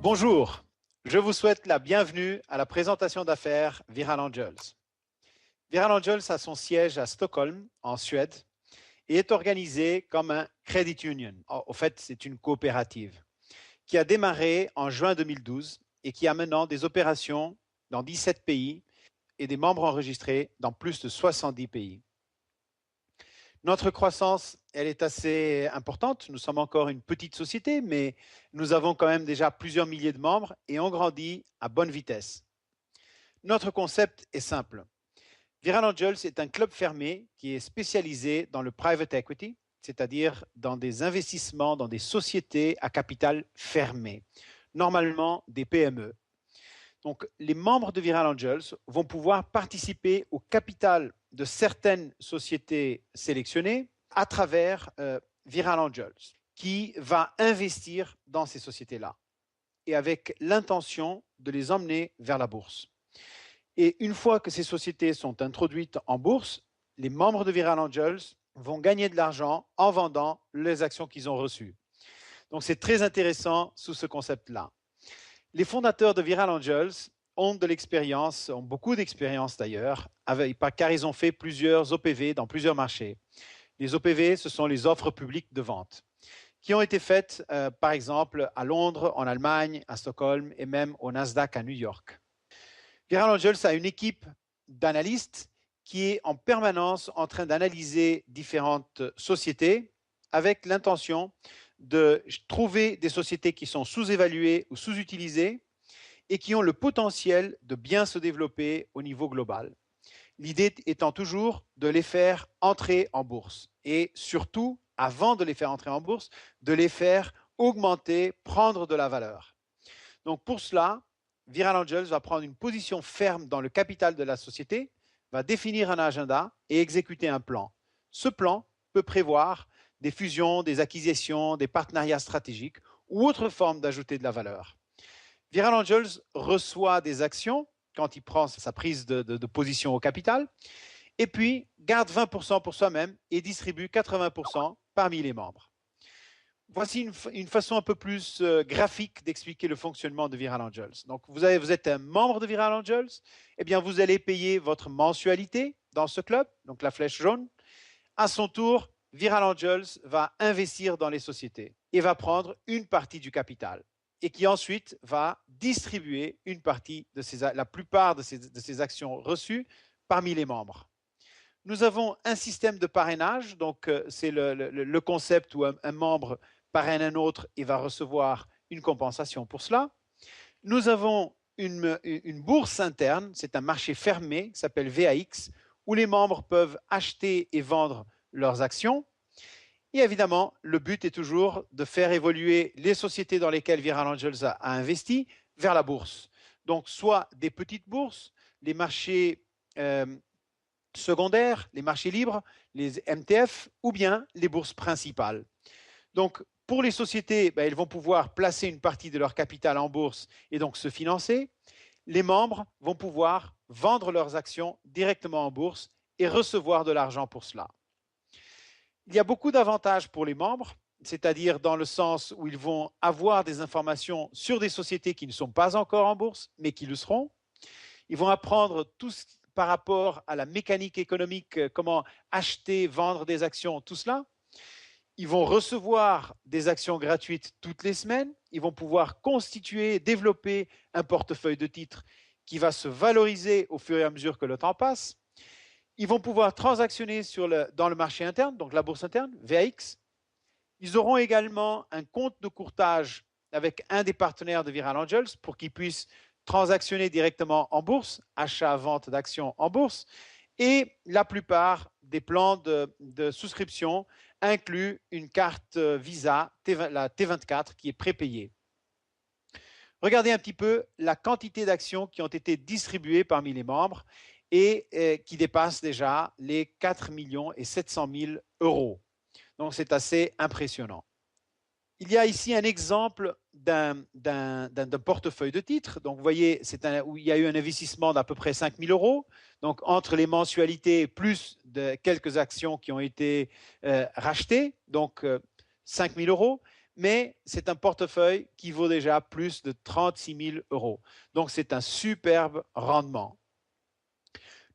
Bonjour, je vous souhaite la bienvenue à la présentation d'affaires Viral Angels. Viral Angels a son siège à Stockholm, en Suède, et est organisé comme un credit union. Au fait, c'est une coopérative qui a démarré en juin 2012 et qui a maintenant des opérations dans 17 pays et des membres enregistrés dans plus de 70 pays. Notre croissance, elle est assez importante. Nous sommes encore une petite société, mais nous avons quand même déjà plusieurs milliers de membres et on grandit à bonne vitesse. Notre concept est simple. Viral Angels est un club fermé qui est spécialisé dans le private equity, c'est-à-dire dans des investissements dans des sociétés à capital fermé, normalement des PME. Donc, les membres de Viral Angels vont pouvoir participer au capital de certaines sociétés sélectionnées à travers Viral Angels, qui va investir dans ces sociétés-là et avec l'intention de les emmener vers la bourse. Et une fois que ces sociétés sont introduites en bourse, les membres de Viral Angels vont gagner de l'argent en vendant les actions qu'ils ont reçues. Donc, c'est très intéressant sous ce concept-là. Les fondateurs de Viral Angels ont de l'expérience, ont beaucoup d'expérience d'ailleurs, car ils ont fait plusieurs OPV dans plusieurs marchés. Les OPV, ce sont les offres publiques de vente, qui ont été faites par exemple à Londres, en Allemagne, à Stockholm et même au Nasdaq à New York. Viral Angels a une équipe d'analystes qui est en permanence en train d'analyser différentes sociétés avec l'intention de trouver des sociétés qui sont sous-évaluées ou sous-utilisées et qui ont le potentiel de bien se développer au niveau global. L'idée étant toujours de les faire entrer en bourse et surtout, avant de les faire entrer en bourse, de les faire augmenter, prendre de la valeur. Donc pour cela, Viral Angels va prendre une position ferme dans le capital de la société, va définir un agenda et exécuter un plan. Ce plan peut prévoir des fusions, des acquisitions, des partenariats stratégiques ou autres formes d'ajouter de la valeur. Viral Angels reçoit des actions quand il prend sa prise de position au capital et puis garde 20% pour soi-même et distribue 80% parmi les membres. Voici une façon un peu plus graphique d'expliquer le fonctionnement de Viral Angels. Donc, vous êtes un membre de Viral Angels, eh bien, vous allez payer votre mensualité dans ce club, donc la flèche jaune. À son tour, Viral Angels va investir dans les sociétés et va prendre une partie du capital et qui ensuite va distribuer une partie la plupart de ces actions reçues parmi les membres. Nous avons un système de parrainage, donc c'est le concept où un membre parraine un autre et va recevoir une compensation pour cela. Nous avons une bourse interne, c'est un marché fermé qui s'appelle VAX, où les membres peuvent acheter et vendre leurs actions. Et évidemment, le but est toujours de faire évoluer les sociétés dans lesquelles Viral Angels a investi vers la bourse. Donc, soit des petites bourses, les marchés secondaires, les marchés libres, les MTF, ou bien les bourses principales. Donc, pour les sociétés, elles vont pouvoir placer une partie de leur capital en bourse et donc se financer. Les membres vont pouvoir vendre leurs actions directement en bourse et recevoir de l'argent pour cela. Il y a beaucoup d'avantages pour les membres, c'est-à-dire dans le sens où ils vont avoir des informations sur des sociétés qui ne sont pas encore en bourse, mais qui le seront. Ils vont apprendre tout ce par rapport à la mécanique économique, comment acheter, vendre des actions, tout cela. Ils vont recevoir des actions gratuites toutes les semaines. Ils vont pouvoir constituer, développer un portefeuille de titres qui va se valoriser au fur et à mesure que le temps passe. Ils vont pouvoir transactionner dans le marché interne, donc la bourse interne, VAX. Ils auront également un compte de courtage avec un des partenaires de Viral Angels pour qu'ils puissent transactionner directement en bourse, achat-vente d'actions en bourse. Et la plupart des plans de souscription incluent une carte Visa, la T24, qui est prépayée. Regardez un petit peu la quantité d'actions qui ont été distribuées parmi les membres et qui dépassent déjà les 4 700 000 euros. Donc, c'est assez impressionnant. Il y a ici un exemple d'un portefeuille de titres. Donc, vous voyez, où il y a eu un investissement d'à peu près 5 000 euros. Donc, entre les mensualités plus de quelques actions qui ont été rachetées, donc 5 000 euros. mais c'est un portefeuille qui vaut déjà plus de 36 000 euros. Donc, c'est un superbe rendement.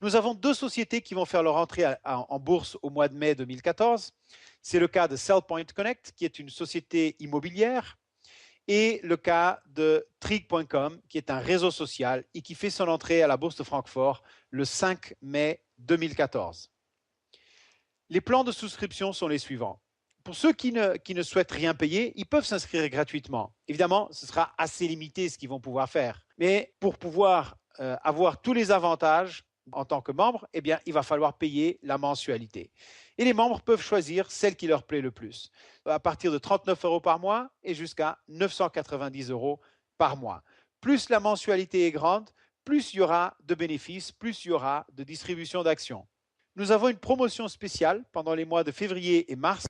Nous avons deux sociétés qui vont faire leur entrée en bourse au mois de mai 2014. C'est le cas de SellPoint Connect, qui est une société immobilière, et le cas de Trig.com, qui est un réseau social et qui fait son entrée à la bourse de Francfort le 5 mai 2014. Les plans de souscription sont les suivants. Pour ceux qui ne souhaitent rien payer, ils peuvent s'inscrire gratuitement. Évidemment, ce sera assez limité ce qu'ils vont pouvoir faire. Mais pour pouvoir avoir tous les avantages en tant que membre, eh bien, il va falloir payer la mensualité. Et les membres peuvent choisir celle qui leur plaît le plus, à partir de 39 euros par mois et jusqu'à 990 euros par mois. Plus la mensualité est grande, plus il y aura de bénéfices, plus il y aura de distribution d'actions. Nous avons une promotion spéciale pendant les mois de février et mars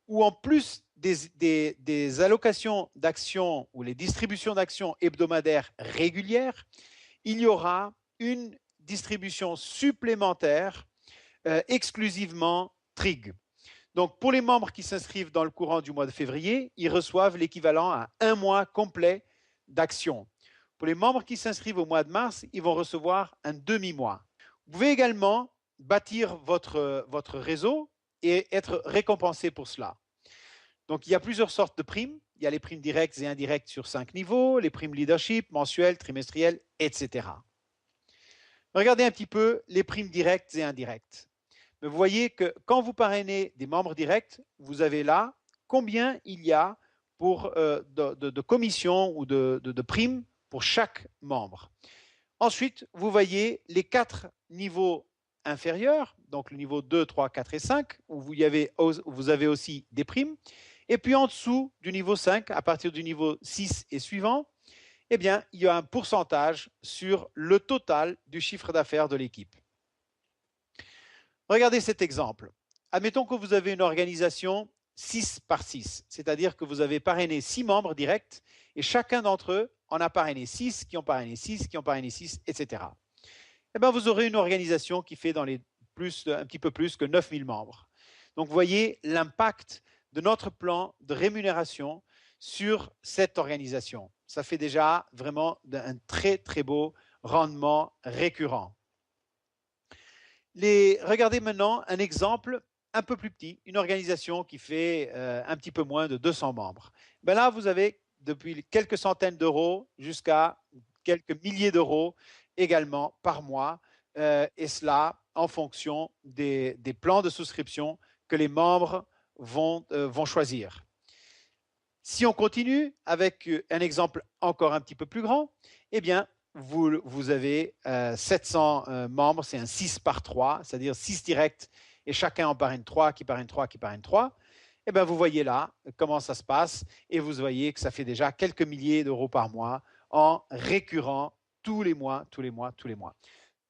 où en plus des allocations d'actions ou les distributions d'actions hebdomadaires régulières, il y aura une distribution supplémentaire exclusivement Trig. Donc, pour les membres qui s'inscrivent dans le courant du mois de février, ils reçoivent l'équivalent à un mois complet d'actions. Pour les membres qui s'inscrivent au mois de mars, ils vont recevoir un demi-mois. Vous pouvez également bâtir votre réseau et être récompensé pour cela. Donc, il y a plusieurs sortes de primes. Il y a les primes directes et indirectes sur 5 niveaux, les primes leadership, mensuelles, trimestrielles, etc. Regardez un petit peu les primes directes et indirectes. Mais vous voyez que quand vous parrainez des membres directs, vous avez là combien il y a pour, de commissions ou de primes pour chaque membre. Ensuite, vous voyez les 4 niveaux inférieurs, donc le niveau 2, 3, 4 et 5, où vous avez aussi des primes. Et puis en dessous du niveau 5, à partir du niveau 6 et suivant, eh bien, il y a un pourcentage sur le total du chiffre d'affaires de l'équipe. Regardez cet exemple. Admettons que vous avez une organisation 6 par 6, c'est-à-dire que vous avez parrainé 6 membres directs et chacun d'entre eux en a parrainé 6, qui ont parrainé 6, qui ont parrainé 6, etc. Eh bien, vous aurez une organisation qui fait un petit peu plus que 9 000 membres. Donc, vous voyez l'impact de notre plan de rémunération sur cette organisation. Ça fait déjà vraiment un très, très beau rendement récurrent. Regardez maintenant un exemple un peu plus petit, une organisation qui fait un petit peu moins de 200 membres. Ben là, vous avez depuis quelques centaines d'euros jusqu'à quelques milliers d'euros également par mois, et cela en fonction des plans de souscription que les membres vont choisir. Si on continue avec un exemple encore un petit peu plus grand, eh bien, vous avez 700 membres, c'est un 6 par 3, c'est-à-dire 6 directs et chacun en parraine 3, qui parraine 3, qui parraine 3. Eh bien, vous voyez là comment ça se passe et vous voyez que ça fait déjà quelques milliers d'euros par mois en récurrent tous les mois, tous les mois, tous les mois.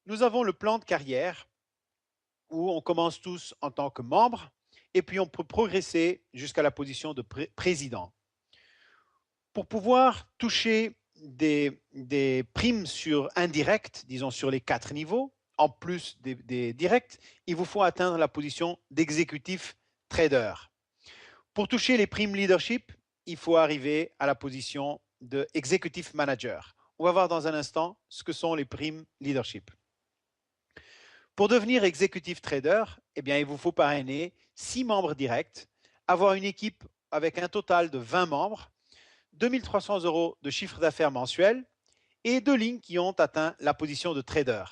Nous avons le plan de carrière où on commence tous en tant que membre et puis on peut progresser jusqu'à la position de président. Pour pouvoir toucher des primes sur indirect, disons sur les 4 niveaux, en plus des directs, il vous faut atteindre la position d'exécutif trader. Pour toucher les primes leadership, il faut arriver à la position de executive manager. On va voir dans un instant ce que sont les primes leadership. Pour devenir executive trader, eh bien, il vous faut parrainer 6 membres directs, avoir une équipe avec un total de 20 membres, 2 300 euros de chiffre d'affaires mensuel et 2 lignes qui ont atteint la position de trader.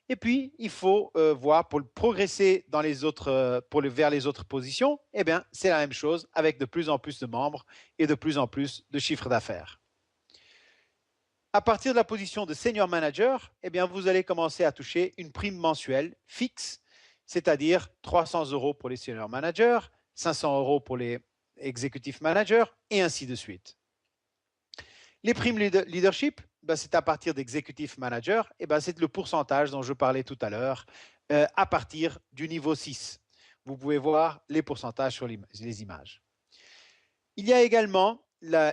Et puis, il faut voir pour progresser vers les autres positions, eh bien, c'est la même chose avec de plus en plus de membres et de plus en plus de chiffre d'affaires. À partir de la position de senior manager, eh bien, vous allez commencer à toucher une prime mensuelle fixe, c'est-à-dire 300 euros pour les senior managers, 500 euros pour les executive managers et ainsi de suite. Les primes leadership, ben, c'est à partir d'executive manager, et ben, c'est le pourcentage dont je parlais tout à l'heure à partir du niveau 6. Vous pouvez voir les pourcentages sur les images. Il y a également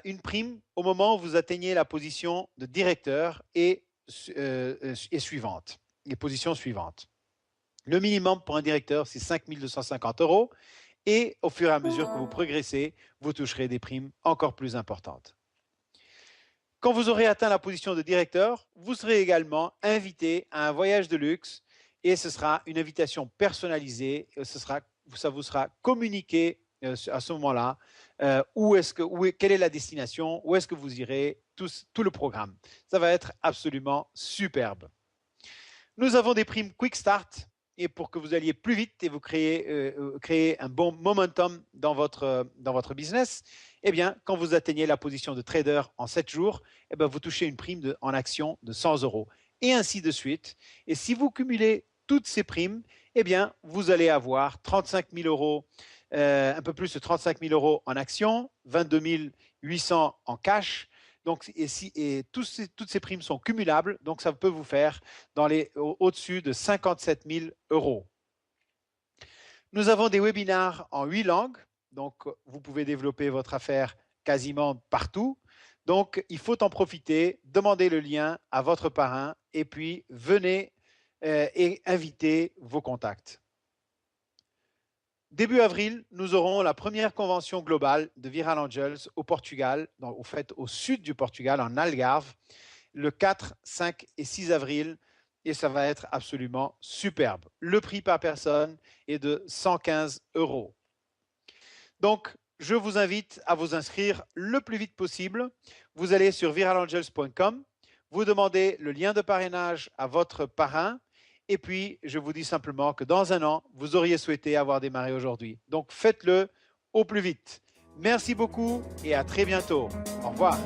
une prime au moment où vous atteignez la position de directeur et suivante, les positions suivantes. Le minimum pour un directeur, c'est 5 250 euros Et au fur et à mesure que vous progressez, vous toucherez des primes encore plus importantes. Quand vous aurez atteint la position de directeur, vous serez également invité à un voyage de luxe et ce sera une invitation personnalisée. Ça vous sera communiqué à ce moment-là quelle est la destination, où est-ce que vous irez, tout le programme. Ça va être absolument superbe. Nous avons des primes Quick Start et pour que vous alliez plus vite et vous créer un bon momentum dans votre business, eh bien, quand vous atteignez la position de trader en 7 jours, eh bien, vous touchez une prime en action de 100 euros et ainsi de suite. Et si vous cumulez toutes ces primes, eh bien, vous allez avoir 35 000 euros, un peu plus de 35 000 euros en action, 22 800 en cash. Donc, toutes ces primes sont cumulables, donc ça peut vous faire au-dessus de 57 000 euros. Nous avons des webinars en 8 langues, donc vous pouvez développer votre affaire quasiment partout. Donc, il faut en profiter, demandez le lien à votre parrain et puis venez et invitez vos contacts. Début avril, nous aurons la première convention globale de Viral Angels au Portugal, au sud du Portugal, en Algarve, le 4, 5 et 6 avril, et ça va être absolument superbe. Le prix par personne est de 115 euros. Donc, je vous invite à vous inscrire le plus vite possible. Vous allez sur viralangels.com, vous demandez le lien de parrainage à votre parrain, et puis, je vous dis simplement que dans un an, vous auriez souhaité avoir démarré aujourd'hui. Donc, faites-le au plus vite. Merci beaucoup et à très bientôt. Au revoir.